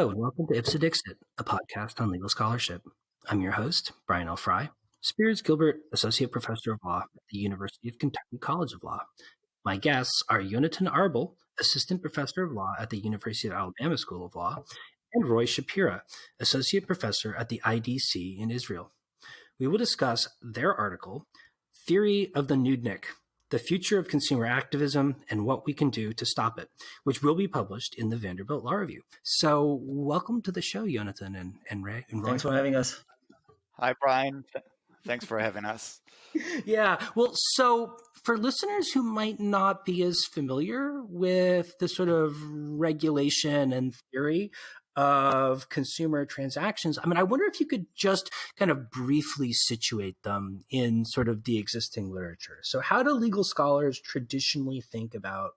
Hello, and welcome to Ipsa Dixit, a podcast on legal scholarship. I'm your host, Brian L. Fry, Spears Gilbert Associate Professor of Law at the University of Kentucky College of Law. My guests are Yonathan Arbel, Assistant Professor of Law at the University of Alabama School of Law, and Roy Shapira, Associate Professor at the IDC in Israel. We will discuss their article, Theory of the Nudnik, the Future of Consumer Activism and What We Can Do to Stop It, which will be published in the Vanderbilt Law Review. So welcome to the show, Yonathan and Roy. Thanks for having us. Hi, Brian. Thanks for having us. Yeah, well, so for listeners who might not be as familiar with the sort of regulation and theory of consumer transactions, I wonder if you could just kind of briefly situate them in sort of the existing literature. So how do legal scholars traditionally think about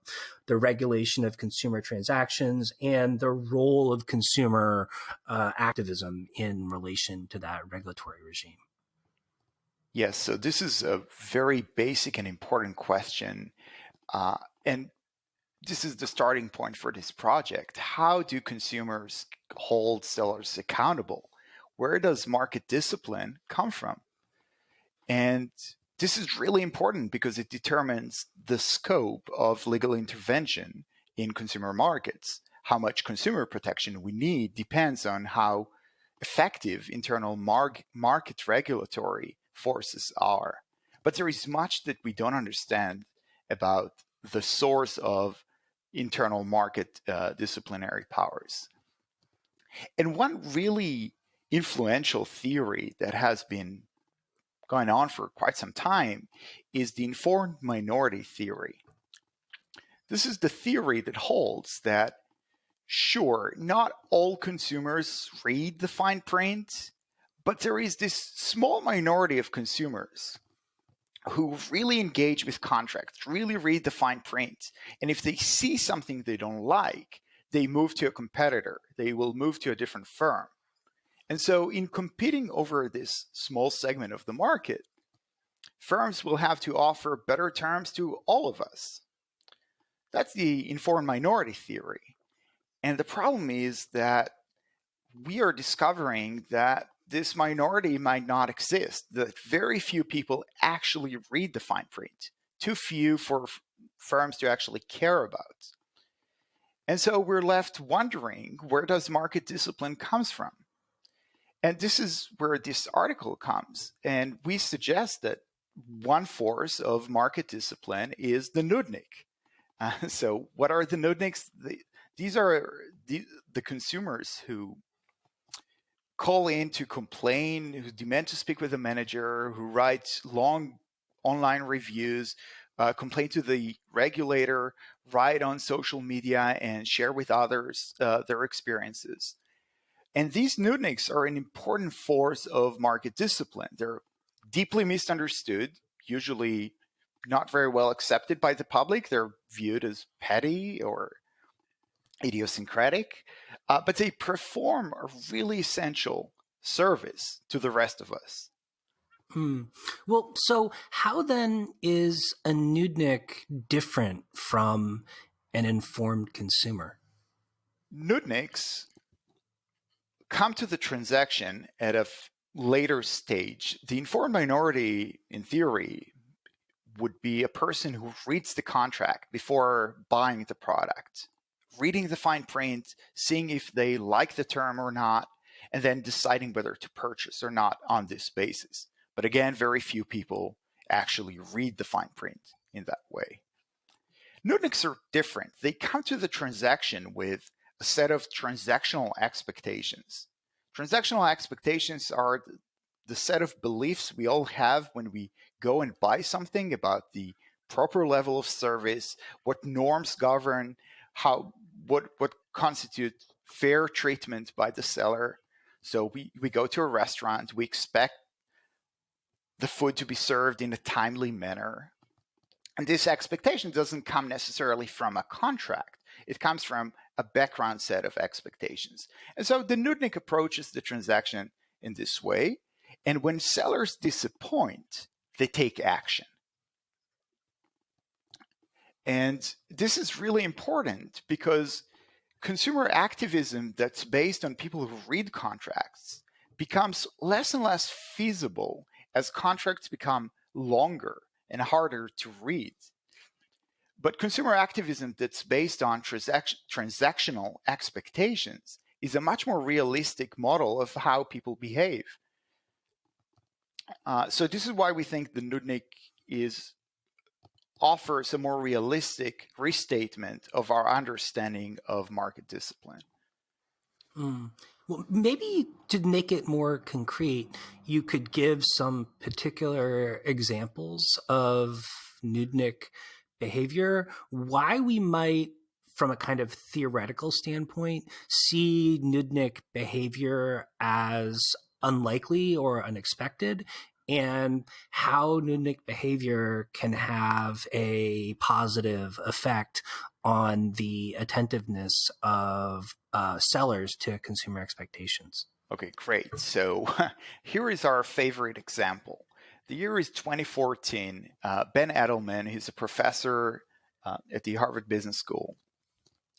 the regulation of consumer transactions and the role of consumer activism in relation to that regulatory regime? Yes, so this is a very basic and important question. And this is the starting point for this project. How do consumers hold sellers accountable? Where does market discipline come from? And this is really important because it determines the scope of legal intervention in consumer markets. How much consumer protection we need depends on how effective internal market regulatory forces are. But there is much that we don't understand about the source of internal market disciplinary powers. And one really influential theory that has been going on for quite some time is the informed minority theory. This is the theory that holds that, sure, not all consumers read the fine print, but there is this small minority of consumers who really engage with contracts, really read the fine print. And if they see something they don't like, they move to a competitor. They will move to a different firm. And so in competing over this small segment of the market, firms will have to offer better terms to all of us. That's the informed minority theory. And the problem is that we are discovering that this minority might not exist, that very few people actually read the fine print, too few for firms to actually care about. And so we're left wondering, where does market discipline comes from? And this is where this article comes. And we suggest that one force of market discipline is the Nudnik. So what are the Nudniks? These are the consumers who call in to complain, who demand to speak with a manager, who write long online reviews, complain to the regulator, write on social media, and share with others their experiences. And these Nudniks are an important force of market discipline. They're deeply misunderstood, usually not very well accepted by the public. They're viewed as petty or idiosyncratic, but they perform a really essential service to the rest of us. Well, so how then is a Nudnik different from an informed consumer? Nudniks come to the transaction at a later stage. The informed minority, in theory, would be a person who reads the contract before buying the product, reading the fine print, seeing if they like the term or not, and then deciding whether to purchase or not on this basis. But again, very few people actually read the fine print in that way. Nudniks are different. They come to the transaction with a set of transactional expectations. Transactional expectations are the set of beliefs we all have when we go and buy something about the proper level of service, what norms govern, what constitutes fair treatment by the seller. So we go to a restaurant, we expect the food to be served in a timely manner. And this expectation doesn't come necessarily from a contract. It comes from a background set of expectations. And so the Nudnik approaches the transaction in this way. And when sellers disappoint, they take action. And this is really important because consumer activism that's based on people who read contracts becomes less and less feasible as contracts become longer and harder to read. But consumer activism that's based on transactional expectations is a much more realistic model of how people behave. So this is why we think the Nudnik offers a more realistic restatement of our understanding of market discipline. Well, maybe to make it more concrete, you could give some particular examples of Nudnik behavior, why we might, from a kind of theoretical standpoint, see Nudnik behavior as unlikely or unexpected, and how Nudnik behavior can have a positive effect on the attentiveness of sellers to consumer expectations. Okay, great. So here is our favorite example. The year is 2014. Ben Edelman, he's a professor at the Harvard Business School.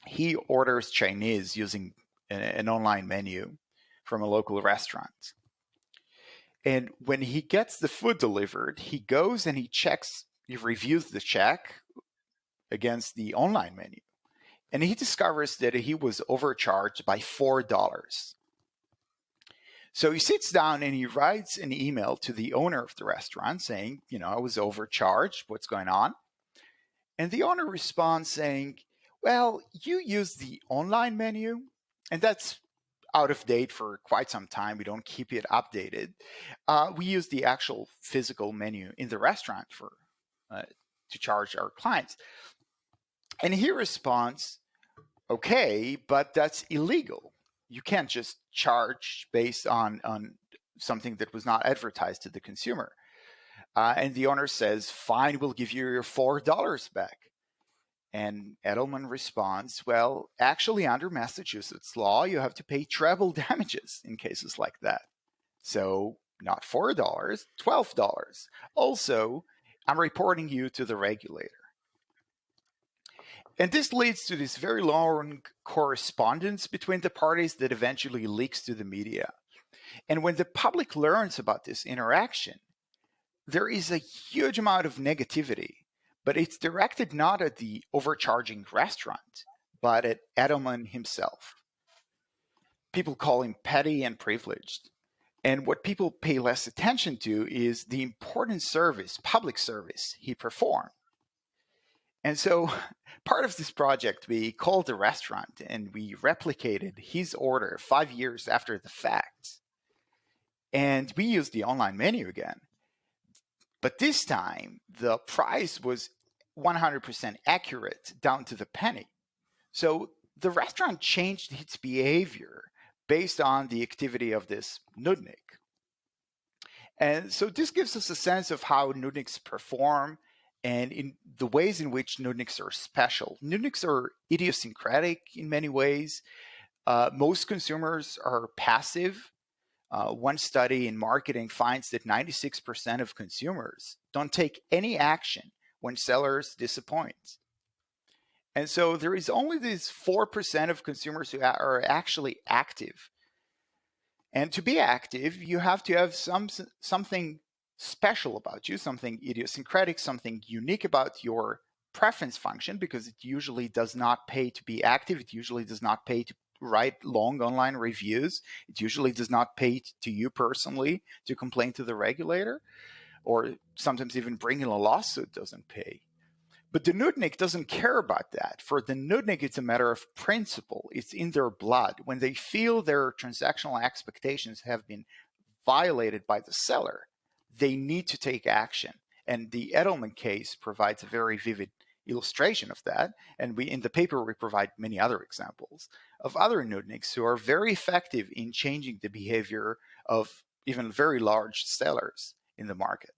He orders Chinese using an online menu from a local restaurant. And when he gets the food delivered, he goes and he reviews the check against the online menu. And he discovers that he was overcharged by $4. So he sits down and he writes an email to the owner of the restaurant saying, I was overcharged. What's going on? And the owner responds saying, well, you use the online menu, and that's out of date for quite some time. We don't keep it updated. We use the actual physical menu in the restaurant to charge our clients. And he responds, okay, but that's illegal. You can't just charge based on something that was not advertised to the consumer. And the owner says, fine, we'll give you your $4 back. And Edelman responds, well, actually, under Massachusetts law, you have to pay treble damages in cases like that. So not $4, $12. Also, I'm reporting you to the regulator. And this leads to this very long correspondence between the parties that eventually leaks to the media. And when the public learns about this interaction, there is a huge amount of negativity, but it's directed not at the overcharging restaurant, but at Edelman himself. People call him petty and privileged. And what people pay less attention to is the important service, public service, he performed. And so part of this project, we called the restaurant and we replicated his order 5 years after the fact. And we used the online menu again. But this time, the price was 100% accurate down to the penny. So the restaurant changed its behavior based on the activity of this Nudnik. And so this gives us a sense of how Nudniks perform and in the ways in which Nudniks are special. Nudniks are idiosyncratic in many ways. Most consumers are passive. One study in marketing finds that 96% of consumers don't take any action when sellers disappoint. And so there is only this 4% of consumers who are actually active. And to be active, you have to have something special about you, something idiosyncratic, something unique about your preference function, because it usually does not pay to be active. It usually does not pay to write long online reviews. It usually does not pay to you personally to complain to the regulator, or sometimes even bringing a lawsuit doesn't pay. But the Nudnik doesn't care about that. For the Nudnik, it's a matter of principle. It's in their blood. When they feel their transactional expectations have been violated by the seller, they need to take action. And the Edelman case provides a very vivid illustration of that. And in the paper, we provide many other examples of other Nudniks who are very effective in changing the behavior of even very large sellers in the market.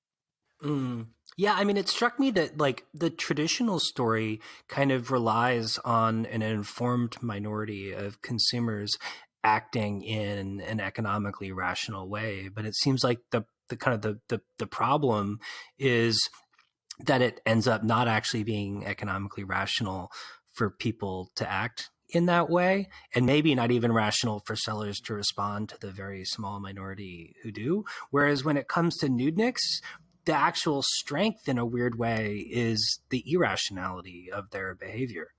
Yeah, I mean, it struck me that like the traditional story kind of relies on an informed minority of consumers acting in an economically rational way, but it seems like the kind of the problem is that it ends up not actually being economically rational for people to act in that way, and maybe not even rational for sellers to respond to the very small minority who do. Whereas when it comes to Nudniks, the actual strength in a weird way is the irrationality of their behavior.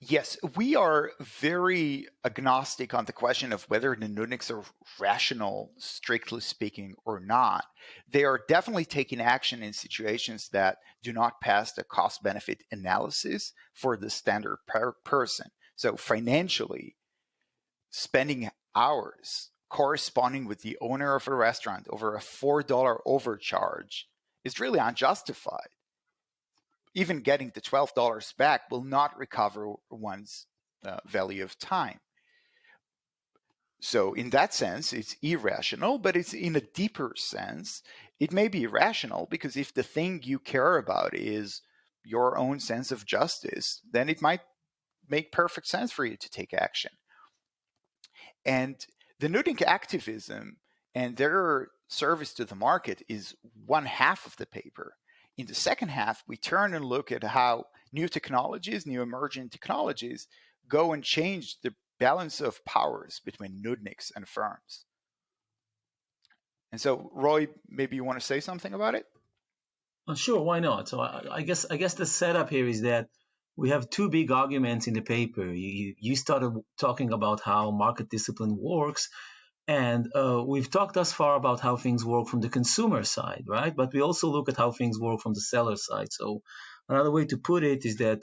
Yes, we are very agnostic on the question of whether the Nudniks are rational, strictly speaking, or not. They are definitely taking action in situations that do not pass the cost benefit analysis for the standard person. So, financially, spending hours corresponding with the owner of a restaurant over a $4 overcharge is really unjustified. Even getting the $12 back will not recover one's value of time. So, in that sense, it's irrational, but it's in a deeper sense, it may be irrational because if the thing you care about is your own sense of justice, then it might make perfect sense for you to take action. And the Nudnik activism and their service to the market is one half of the paper. In the second half, we turn and look at how new technologies, new emerging technologies, go and change the balance of powers between Nudniks and firms. And so, Roy, maybe you want to say something about it? Sure, why not? So I guess the setup here is that we have two big arguments in the paper. You started talking about how market discipline works, and we've talked thus far about how things work from the consumer side, right? But we also look at how things work from the seller side. So another way to put it is that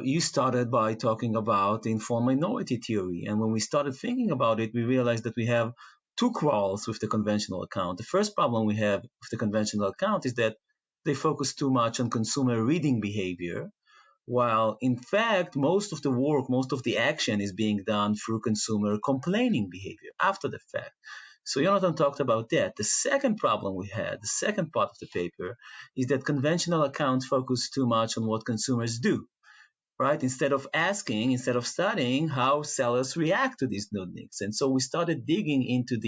you started by talking about the informed minority theory. And when we started thinking about it, we realized that we have two quarrels with the conventional account. The first problem we have with the conventional account is that they focus too much on consumer reading behavior, while in fact, most of the work, most of the action is being done through consumer complaining behavior after the fact. So Yonathan talked about that. The second problem we had, the second part of the paper, is that conventional accounts focus too much on what consumers do, right? Instead of studying how sellers react to these Nudniks. And so we started digging into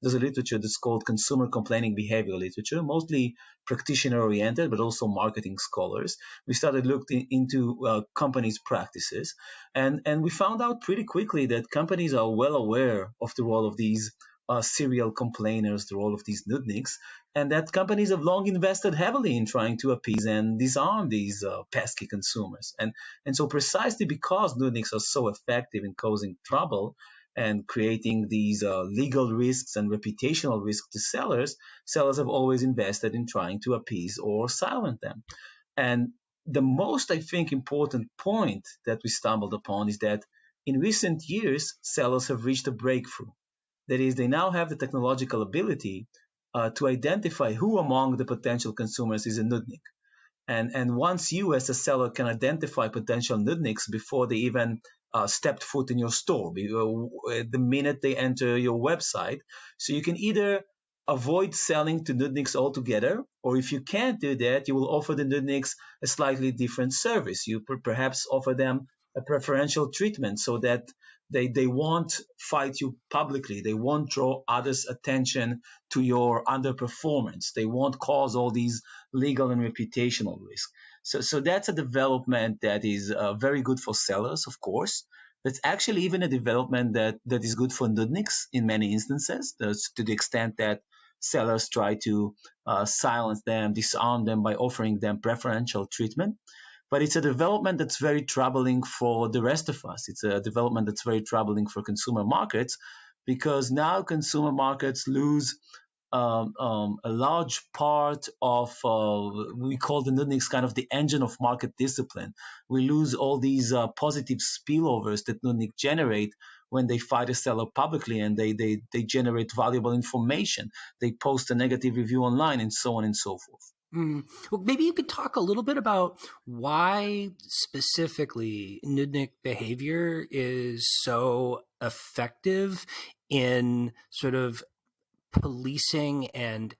there's a literature that's called consumer complaining behavior literature, mostly practitioner oriented, but also marketing scholars. We started looking into companies' practices, and we found out pretty quickly that companies are well aware of the role of these serial complainers, the role of these Nudniks, and that companies have long invested heavily in trying to appease and disarm these pesky consumers. And so precisely because Nudniks are so effective in causing trouble and creating these legal risks and reputational risks to sellers, sellers have always invested in trying to appease or silence them. And the most, I think, important point that we stumbled upon is that in recent years, sellers have reached a breakthrough. That is, they now have the technological ability to identify who among the potential consumers is a Nudnik. And once you, as a seller, can identify potential Nudniks before they even stepped foot in your store, the minute they enter your website, so you can either avoid selling to Nudniks altogether, or if you can't do that, you will offer the Nudniks a slightly different service. You perhaps offer them a preferential treatment so that they won't fight you publicly. They won't draw others' attention to your underperformance. They won't cause all these legal and reputational risks. So that's a development that is very good for sellers, of course. That's actually even a development that is good for Nudniks in many instances, to the extent that sellers try to silence them, disarm them by offering them preferential treatment. But it's a development that's very troubling for the rest of us. It's a development that's very troubling for consumer markets because now consumer markets lose a large part of, we call the Nudniks kind of the engine of market discipline. We lose all these positive spillovers that Nudnik generate when they fight a seller publicly and they generate valuable information. They post a negative review online and so on and so forth. Well, maybe you could talk a little bit about why specifically Nudnik behavior is so effective in sort of policing and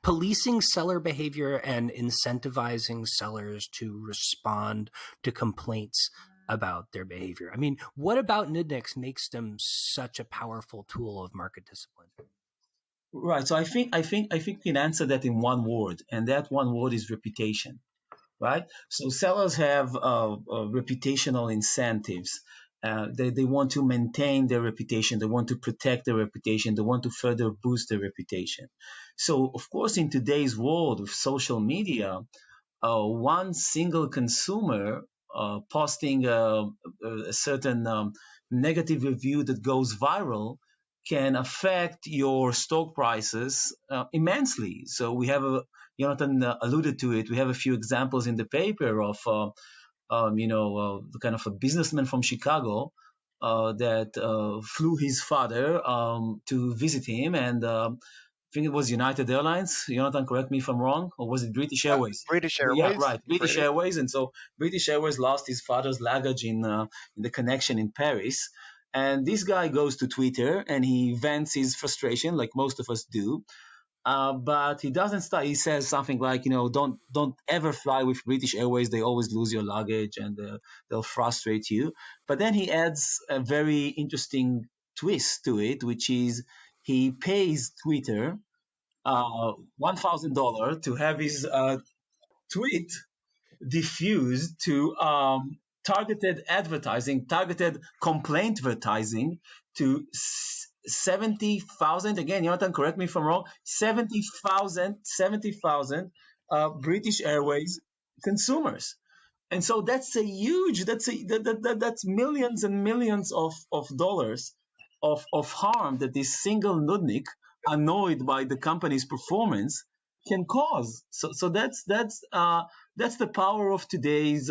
policing seller behavior and incentivizing sellers to respond to complaints about their behavior. I mean, what about Nudniks makes them such a powerful tool of market discipline? Right. So I think we can answer that in one word, and that one word is reputation. Right. So sellers have reputational incentives They want to maintain their reputation. They want to protect their reputation. They want to further boost their reputation. So, of course, in today's world of social media, one single consumer posting a certain negative review that goes viral can affect your stock prices immensely. So we have Yonathan alluded to it. We have a few examples in the paper of the kind of a businessman from Chicago that flew his father to visit him, and I think it was United Airlines. Yonathan, correct me if I'm wrong, or was it British Airways? British Yeah, Airways. right, British Airways. And so British Airways lost his father's luggage in the connection in Paris. And this guy goes to Twitter and he vents his frustration, like most of us do. But he doesn't start. He says something like, don't ever fly with British Airways. They always lose your luggage and they'll frustrate you. But then he adds a very interesting twist to it, which is he pays Twitter $1,000 to have his tweet diffused to targeted advertising, targeted complaint advertising to 70,000. Again, Jonathan, correct me if I'm wrong. 70,000 British Airways consumers. And so that's a huge, that's millions and millions of dollars of harm that this single nudnik, annoyed by the company's performance, can cause. So that's the power of today's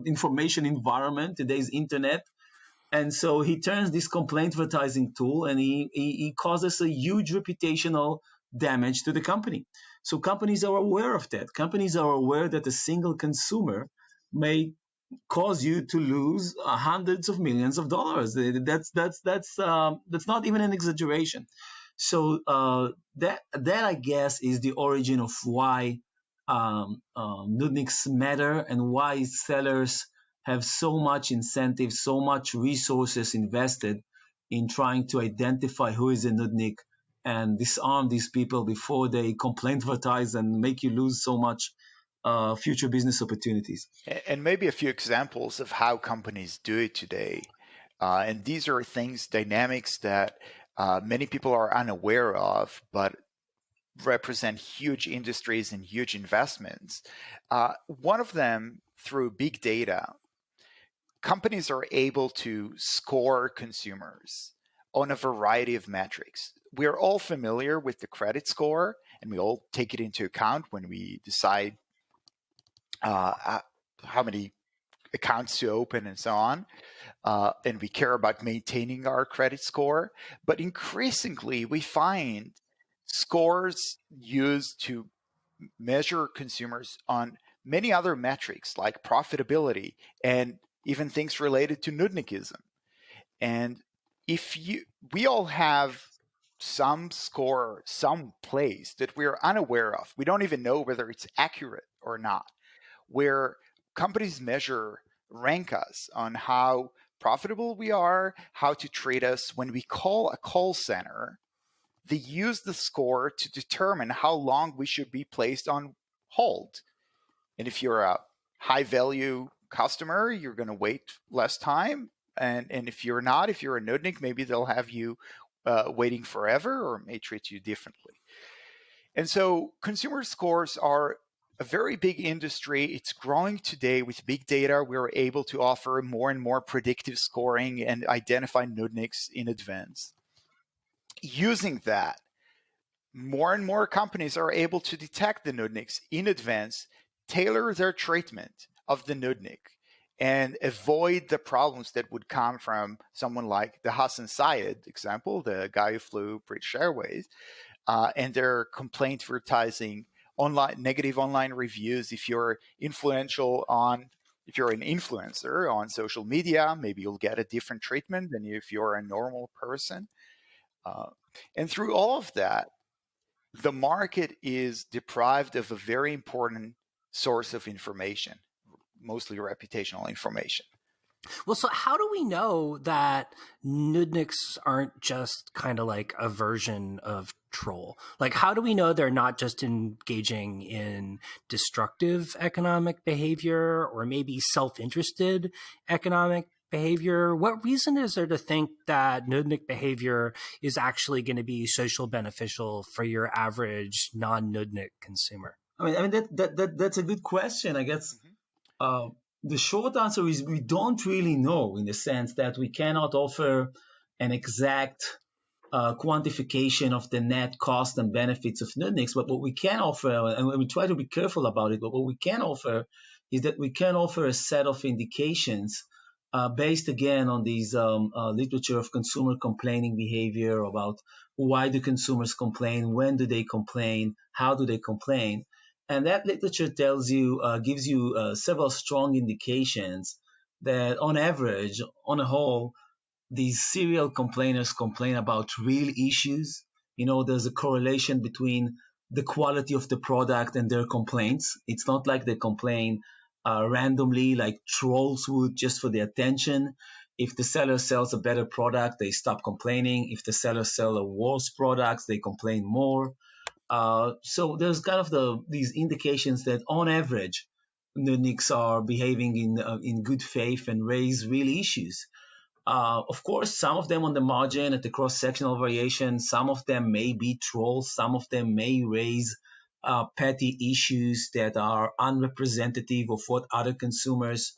information environment, today's internet. And so he turns this complaint advertising tool and he causes a huge reputational damage to the company. So companies are aware of that. Companies are aware that a single consumer may cause you to lose hundreds of millions of dollars. That's not even an exaggeration. So that I guess is the origin of why nudniks matter and why sellers have so much incentive, so much resources invested in trying to identify who is a nudnik and disarm these people before they complaint advertise and make you lose so much future business opportunities. And maybe a few examples of how companies do it today. And these are things, dynamics that many people are unaware of, but represent huge industries and huge investments. One of them, through big data, companies are able to score consumers on a variety of metrics. We're all familiar with the credit score, and we all take it into account when we decide how many accounts to open and so on. And we care about maintaining our credit score. But increasingly, we find scores used to measure consumers on many other metrics like profitability and even things related to Nudnikism. And we all have some score, some place that we're unaware of. We don't even know whether it's accurate or not, where companies rank us on how profitable we are, how to treat us. When we call a call center, they use the score to determine how long we should be placed on hold. And if you're a high value customer, you're going to wait less time. And if you're not, if you're a nudnik, maybe they'll have you waiting forever or may treat you differently. And so consumer scores are a very big industry. It's growing today with big data. We're able to offer more and more predictive scoring and identify nudniks in advance. Using that, more and more companies are able to detect the nudniks in advance, tailor their treatment of the nudnik, and avoid the problems that would come from someone like the Hassan Syed example, the guy who flew British Airways, and their complaint advertising, negative online reviews. If you're an influencer on social media, maybe you'll get a different treatment than if you're a normal person. And through all of that, the market is deprived of a very important source of information, mostly reputational information. Well, so how do we know that nudniks aren't just kind of like a version of troll? Like, how do we know they're not just engaging in destructive economic behavior or maybe self-interested economic behavior. What reason is there to think that Nudnik behavior is actually going to be social beneficial for your average non-Nudnik consumer? I mean that's a good question. I guess the short answer is we don't really know, in the sense that we cannot offer an exact quantification of the net cost and benefits of Nudniks. But what we can offer, and we try to be careful about it, but what we can offer is that we can offer a set of indications based again on these literature of consumer complaining behavior, about why do consumers complain, when do they complain, how do they complain. And that literature tells you, gives you several strong indications that on average, on a whole, these serial complainers complain about real issues. There's a correlation between the quality of the product and their complaints. It's not like they complain randomly, like trolls would, just for the attention. If the seller sells a better product, they stop complaining. If the seller sells a worse product, they complain more. So there's kind of these indications that on average, Nudniks are behaving in good faith and raise real issues. Of course, some of them on the margin at the cross-sectional variation, some of them may be trolls, some of them may raise petty issues that are unrepresentative of what other consumers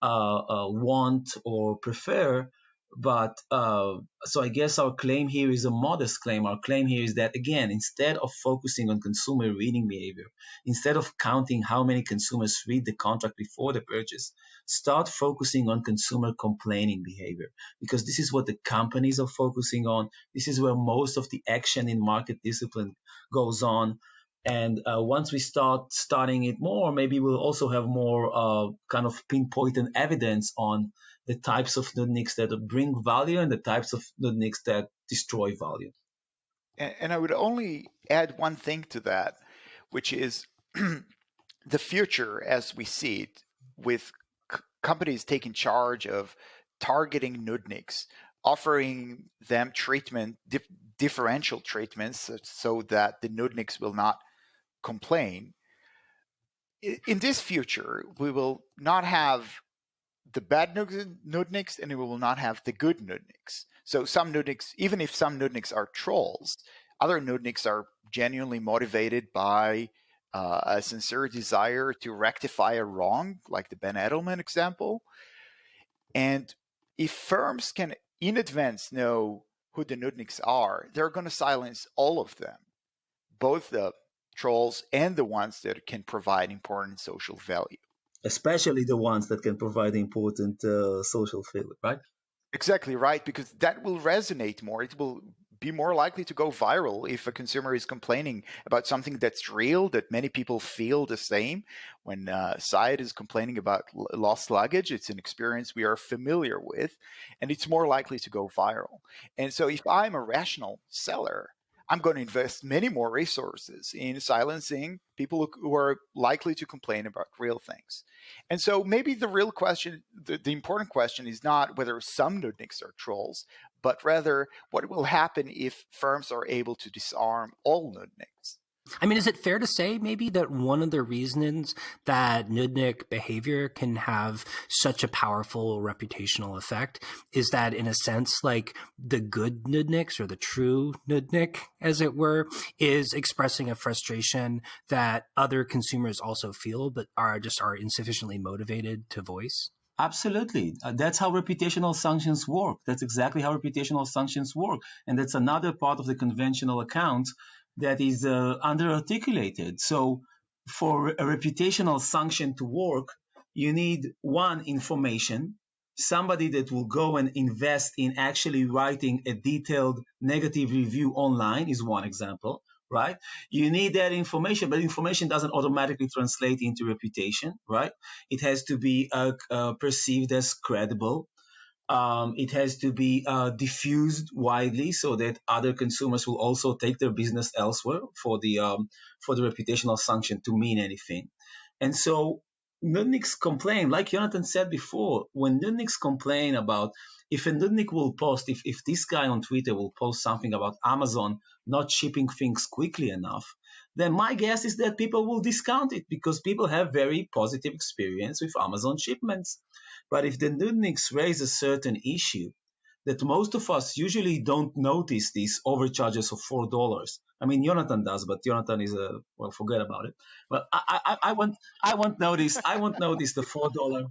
want or prefer. But so I guess our claim here is a modest claim. Our claim here is that, again, instead of focusing on consumer reading behavior, instead of counting how many consumers read the contract before the purchase, start focusing on consumer complaining behavior, because this is what the companies are focusing on. This is where most of the action in market discipline goes on. And once we start studying it more, maybe we'll also have more kind of pinpointed evidence on the types of Nudniks that bring value and the types of Nudniks that destroy value. And I would only add one thing to that, which is the future as we see it, with companies taking charge of targeting Nudniks, offering them treatment, differential treatments, so that the Nudniks will not complain. In this future, we will not have the bad Nudniks, and we will not have the good Nudniks. So some Nudniks, even if some Nudniks are trolls, other Nudniks are genuinely motivated by a sincere desire to rectify a wrong, like the Ben Edelman example. And if firms can in advance know who the Nudniks are, they're going to silence all of them, both the trolls and the ones that can provide important social value. Especially the ones that can provide important social value, right? Exactly right, because that will resonate more. It will be more likely to go viral if a consumer is complaining about something that's real, that many people feel the same. When Syed is complaining about lost luggage, it's an experience we are familiar with, and it's more likely to go viral. And so if I'm a rational seller, I'm going to invest many more resources in silencing people who are likely to complain about real things. And so maybe the real question, the important question is not whether some Nudniks are trolls, but rather what will happen if firms are able to disarm all Nudniks. I mean, is it fair to say maybe that one of the reasons that Nudnik behavior can have such a powerful reputational effect is that, in a sense, like the good Nudniks, or the true Nudnik, as it were, is expressing a frustration that other consumers also feel, but are insufficiently motivated to voice? Absolutely. That's how reputational sanctions work. That's exactly how reputational sanctions work. And that's another part of the conventional account that is under-articulated. So for a reputational sanction to work, you need, one, information, somebody that will go and invest in actually writing a detailed negative review online is one example, right? You need that information, but information doesn't automatically translate into reputation, right? It has to be perceived as credible. It has to be diffused widely so that other consumers will also take their business elsewhere for the reputational sanction to mean anything. And so Nudniks complain, like Yonathan said before, when Nudniks complain about, if a Nudnik will post, if this guy on Twitter will post something about Amazon not shipping things quickly enough, then my guess is that people will discount it because people have very positive experience with Amazon shipments. But if the Nudniks raise a certain issue that most of us usually don't notice these overcharges of $4. I mean, Yonathan does, but Yonathan is a well, forget about it. But I won't notice the $4.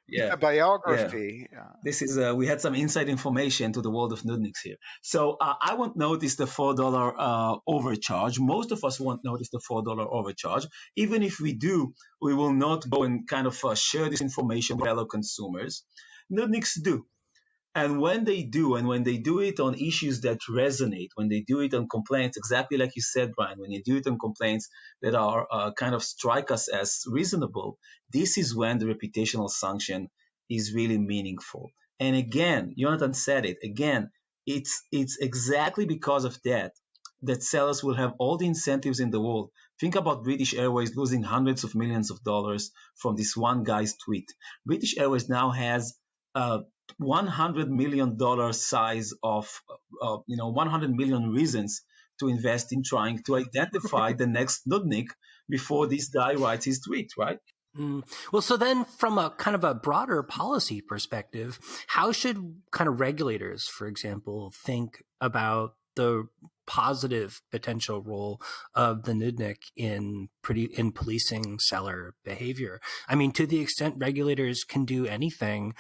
Yeah, A yeah. biography. This is we had some inside information to the world of Nudniks here. So I won't notice the $4 overcharge. Most of us won't notice the $4 overcharge. Even if we do, we will not go and kind of share this information with fellow consumers. Nudniks do. And when they do, and when they do it on issues that resonate, when they do it on complaints, exactly like you said, Brian, when you do it on complaints that are kind of strike us as reasonable, this is when the reputational sanction is really meaningful. And again, Jonathan said it again, it's exactly because of that that sellers will have all the incentives in the world. Think about British Airways losing hundreds of millions of dollars from this one guy's tweet. British Airways now has $100 million size of, 100 million reasons to invest in trying to identify the next Nudnik before this guy writes his tweet, right? Well, so then from a kind of a broader policy perspective, how should kind of regulators, for example, think about the positive potential role of the Nudnik in policing seller behavior? I mean, to the extent regulators can do anything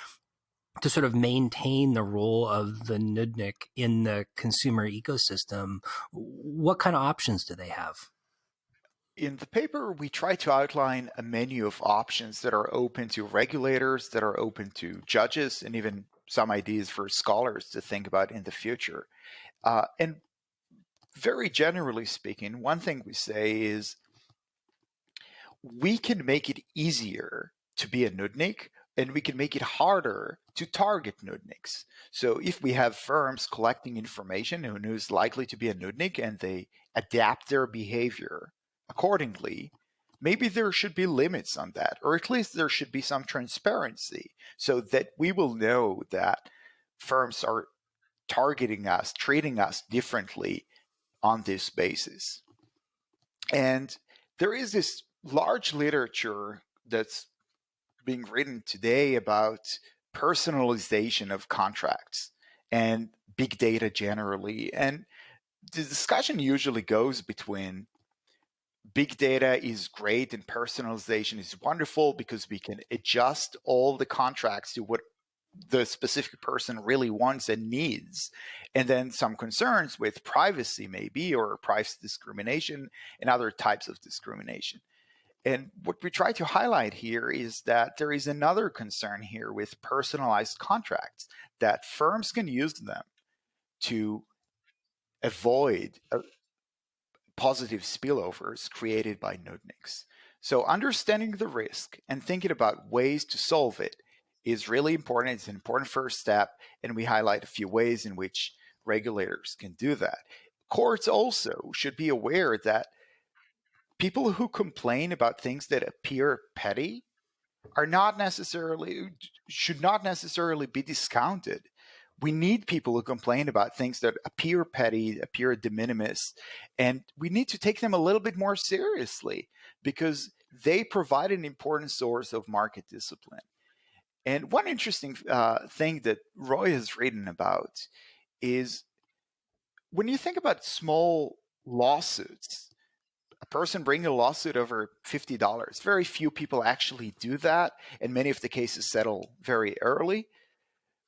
to sort of maintain the role of the Nudnik in the consumer ecosystem, what kind of options do they have? In the paper, we try to outline a menu of options that are open to regulators, that are open to judges, and even some ideas for scholars to think about in the future. And very generally speaking, one thing we say is we can make it easier to be a Nudnik, and we can make it harder to target Nudniks. So if we have firms collecting information on who's likely to be a Nudnik and they adapt their behavior accordingly, maybe there should be limits on that, or at least there should be some transparency so that we will know that firms are targeting us, treating us differently on this basis. And there is this large literature that's being written today about personalization of contracts and big data generally. And the discussion usually goes between big data is great and personalization is wonderful because we can adjust all the contracts to what the specific person really wants and needs. And then some concerns with privacy maybe, or privacy discrimination and other types of discrimination. And what we try to highlight here is that there is another concern here with personalized contracts, that firms can use them to avoid positive spillovers created by Nudniks. So understanding the risk and thinking about ways to solve it is really important. It's an important first step, and we highlight a few ways in which regulators can do that. Courts also should be aware that people who complain about things that appear petty should not necessarily be discounted. We need people who complain about things that appear petty, appear de minimis, and we need to take them a little bit more seriously because they provide an important source of market discipline. And one interesting thing that Roy has written about is when you think about small lawsuits, a person bringing a lawsuit over $50, very few people actually do that, and many of the cases settle very early.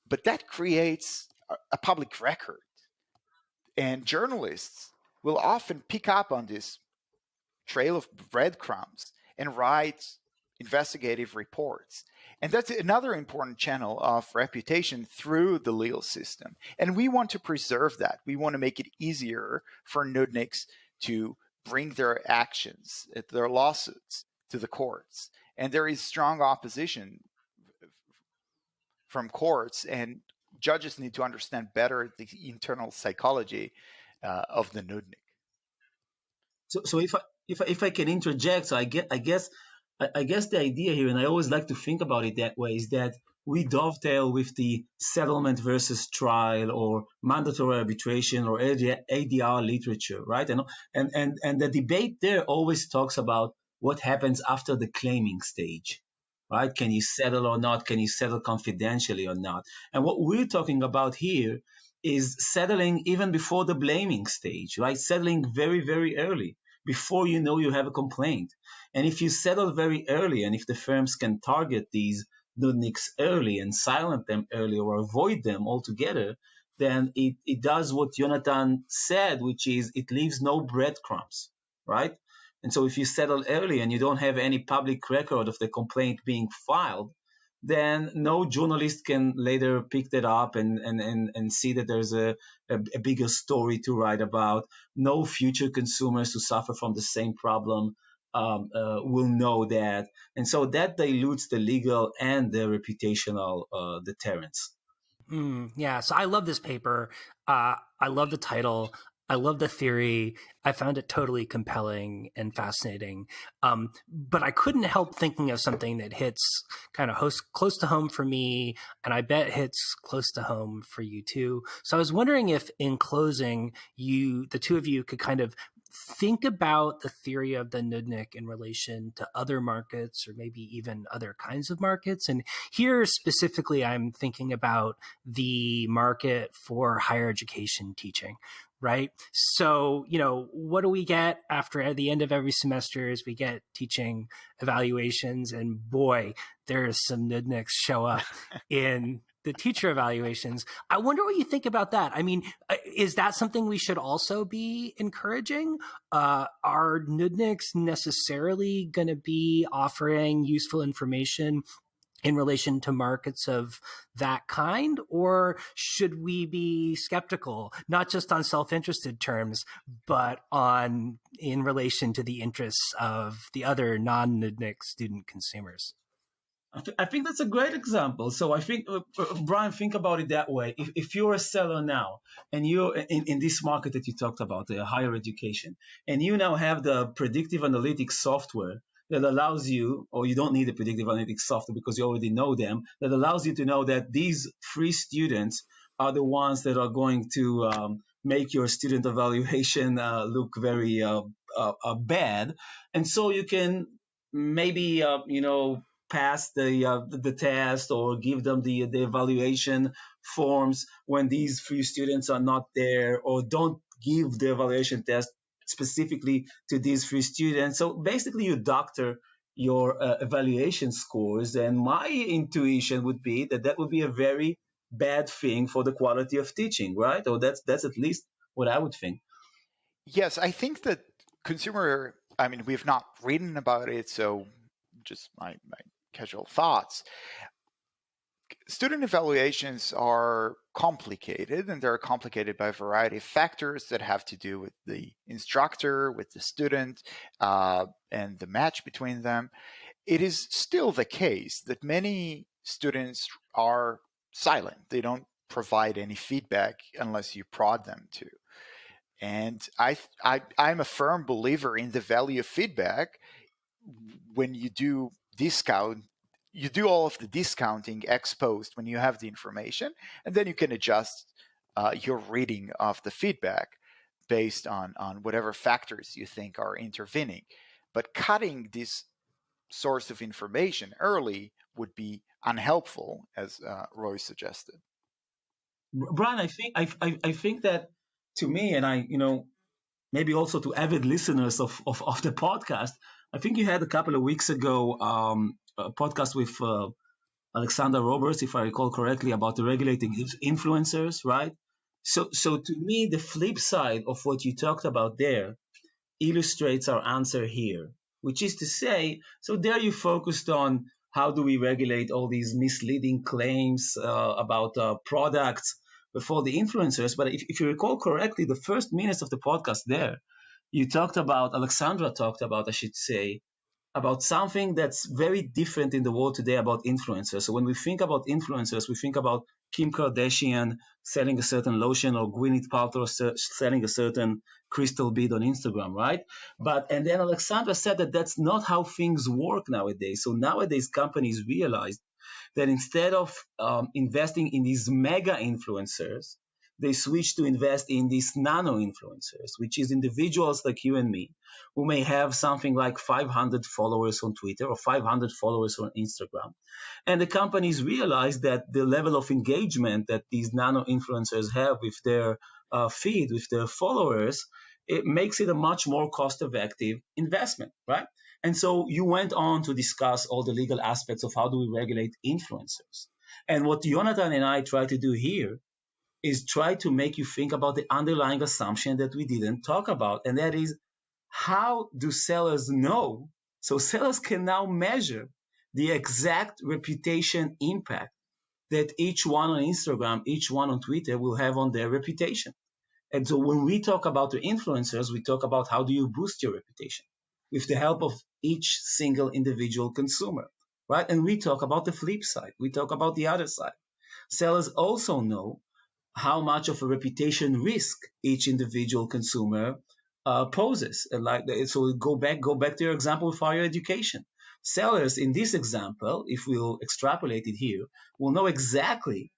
But that creates a public record, and journalists will often pick up on this trail of breadcrumbs and write investigative reports. And that's another important channel of reputation through the legal system. And we want to preserve that. We want to make it easier for Nudniks to bring their actions, their lawsuits to the courts. And there is strong opposition from courts, and judges need to understand better the internal psychology of the Nudnik. So if I can interject, so I guess the idea here, and I always like to think about it that way, is that we dovetail with the settlement versus trial or mandatory arbitration or ADR literature, right? And the debate there always talks about what happens after the claiming stage, right? Can you settle or not? Can you settle confidentially or not? And what we're talking about here is settling even before the blaming stage, right? Settling very, very early before you know you have a complaint. And if you settle very early, and if the firms can target these nudniks early and silence them early or avoid them altogether, then it does what Yonathan said, which is it leaves no breadcrumbs, right? And so if you settle early and you don't have any public record of the complaint being filed, then no journalist can later pick that up and see that there's a bigger story to write about. No future consumers who suffer from the same problem will know that. And so that dilutes the legal and the reputational deterrence. Yeah, so I love this paper. I love the title. I love the theory. I found it totally compelling and fascinating. But I couldn't help thinking of something that hits kind of close to home for me, and I bet hits close to home for you too. So I was wondering if, in closing, the two of you, could kind of think about the theory of the Nudnik in relation to other markets or maybe even other kinds of markets. And here specifically, I'm thinking about the market for higher education teaching, right? So, what do we get after the end of every semester is we get teaching evaluations, and boy, there's some Nudniks show up in the teacher evaluations. I wonder what you think about that. I mean, is that something we should also be encouraging? Are Nudniks necessarily going to be offering useful information in relation to markets of that kind? Or should we be skeptical, not just on self-interested terms, but in relation to the interests of the other non-Nudnik student consumers? I think that's a great example. So I think, Brian, think about it that way. If you're a seller now and you're in this market that you talked about, the higher education, and you now have the predictive analytics software that allows you, or you don't need the predictive analytics software because you already know them, that allows you to know that these free students are the ones that are going to make your student evaluation look very bad. And so you can maybe, pass the test or give them the evaluation forms when these few students are not there, or don't give the evaluation test specifically to these few students. So basically you doctor your evaluation scores, and my intuition would be that would be a very bad thing for the quality of teaching, right? Or that's at least what I would think. Yes, I think that we've not written about it, so just my casual thoughts. Student evaluations are complicated, and they're complicated by a variety of factors that have to do with the instructor, with the student, and the match between them. It is still the case that many students are silent. They don't provide any feedback unless you prod them to. And I'm a firm believer in the value of feedback. When you do all of the discounting ex post when you have the information, and then you can adjust your reading of the feedback based on whatever factors you think are intervening. But cutting this source of information early would be unhelpful, as Roy suggested. Brian, I think that, to me, and maybe also to avid listeners of the podcast, I think you had a couple of weeks ago a podcast with Alexander Roberts, if I recall correctly, about the regulating influencers, right? So to me, the flip side of what you talked about there illustrates our answer here, which is to say, so there you focused on how do we regulate all these misleading claims about products before the influencers. But if you recall correctly, the first minutes of the podcast there, Alexandra talked about, I should say, about something that's very different in the world today about influencers. So when we think about influencers, we think about Kim Kardashian selling a certain lotion, or Gwyneth Paltrow selling a certain crystal bead on Instagram, right? And then Alexandra said that that's not how things work nowadays. So nowadays companies realize that instead of investing in these mega influencers, they switch to invest in these nano influencers, which is individuals like you and me, who may have something like 500 followers on Twitter or 500 followers on Instagram. And the companies realize that the level of engagement that these nano influencers have with their feed, with their followers, it makes it a much more cost-effective investment, right? And so you went on to discuss all the legal aspects of how do we regulate influencers. And what Yonathan and I try to do here is try to make you think about the underlying assumption that we didn't talk about, and that is, how do sellers know? So sellers can now measure the exact reputation impact that each one on Instagram, each one on Twitter will have on their reputation. And so when we talk about the influencers, we talk about how do you boost your reputation with the help of each single individual consumer, right? And we talk about the flip side. We talk about the other side. Sellers also know how much of a reputation risk each individual consumer poses. And so go back to your example with higher education. Sellers in this example, if we'll extrapolate it here, will know exactly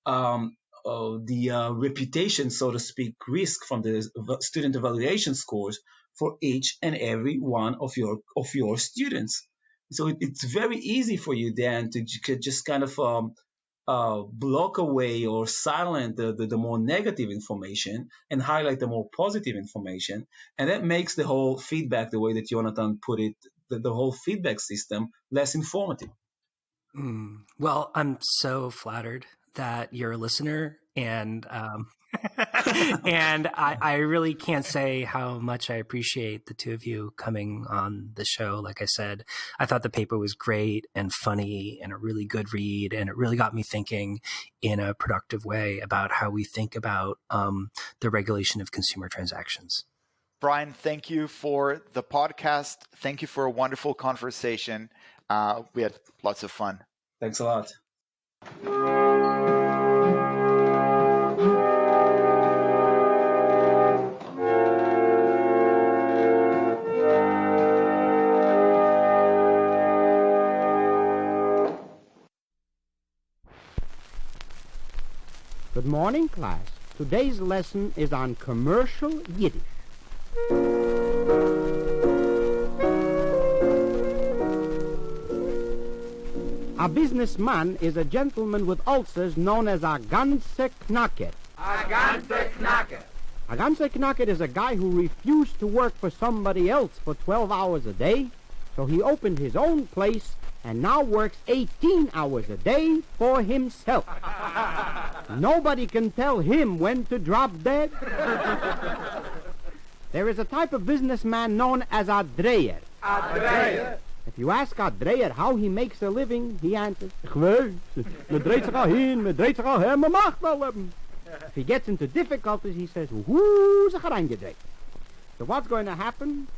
the reputation, so to speak, risk from the student evaluation scores for each and every one of your students. So it's very easy for you then to just kind of block away or silence the more negative information and highlight the more positive information. And that makes the whole feedback, the way that Yonathan put it, the whole feedback system less informative. Well, I'm so flattered that you're a listener, and and I really can't say how much I appreciate the two of you coming on the show. Like I said, I thought the paper was great and funny and a really good read, and it really got me thinking in a productive way about how we think about the regulation of consumer transactions. Brian, thank you for the podcast. Thank you for a wonderful conversation. We had lots of fun. Thanks a lot. Good morning, class. Today's lesson is on commercial Yiddish. A businessman is a gentleman with ulcers known as a ganze knacker. A ganze knacker. A ganze knacker is a guy who refused to work for somebody else for 12 hours a day, so he opened his own place and now works 18 hours a day for himself. Nobody can tell him when to drop dead. There is a type of businessman known as a dreyer. A dreyer. If you ask a dreyer how he makes a living, he answers, "Ich weiß, me dreht sich hin, me dreht sich her, me macht a living." If he gets into difficulties, he says, "Who's sich reingedreht?" So what's going to happen?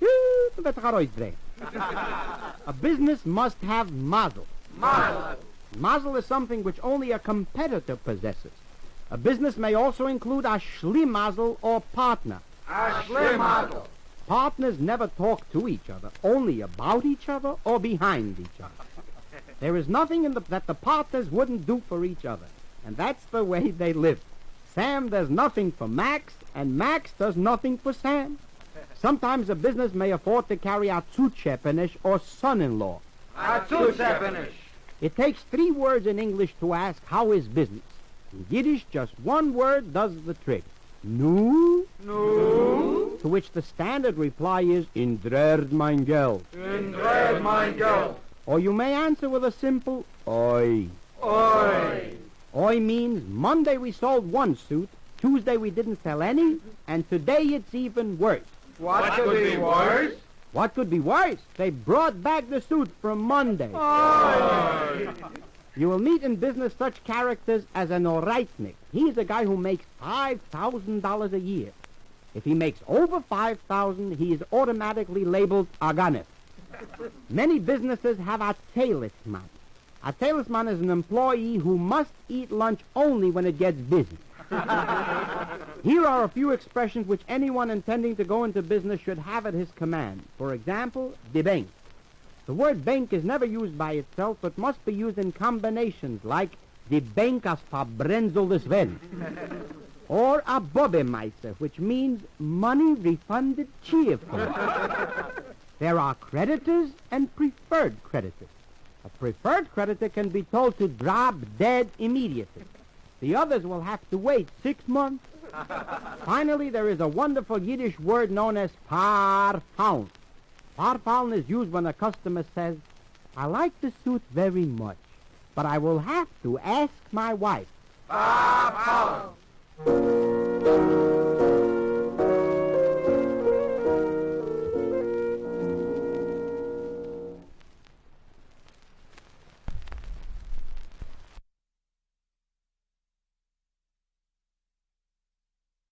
A business must have mazel. Mazel. Mazel is something which only a competitor possesses. A business may also include a shlimazel or partner. A shlimazel. Partners never talk to each other, only about each other or behind each other. There is nothing that the partners wouldn't do for each other, and that's the way they live. Sam does nothing for Max, and Max does nothing for Sam. Sometimes a business may afford to carry a Zutschepenisch or son-in-law. A Zutschepenisch. It takes 3 words in English to ask, how is business? In Yiddish, just 1 word does the trick. Nu? Nu? To which the standard reply is, in dreert mein Geld. In dreert mein Geld. Or you may answer with a simple, oi. Oi. Oi means Monday we sold 1 suit, Tuesday we didn't sell any, and today it's even worse. What could be worse? What could be worse? They brought back the suit from Monday. Oi. You will meet in business such characters as an Oreitnik. He's a guy who makes $5,000 a year. If he makes over $5,000, he is automatically labeled a ganef. Many businesses have a talisman. A talisman is an employee who must eat lunch only when it gets busy. Here are a few expressions which anyone intending to go into business should have at his command. For example, the bank. The word bank is never used by itself, but must be used in combinations like die Bank als Verbrenzel des Welt or a Bobbemeister, which means money refunded cheerfully. There are creditors and preferred creditors. A preferred creditor can be told to drop dead immediately. The others will have to wait 6 months. Finally, there is a wonderful Yiddish word known as Farfallen. Farfallen is used when a customer says, I like the suit very much, but I will have to ask my wife. Farfallen.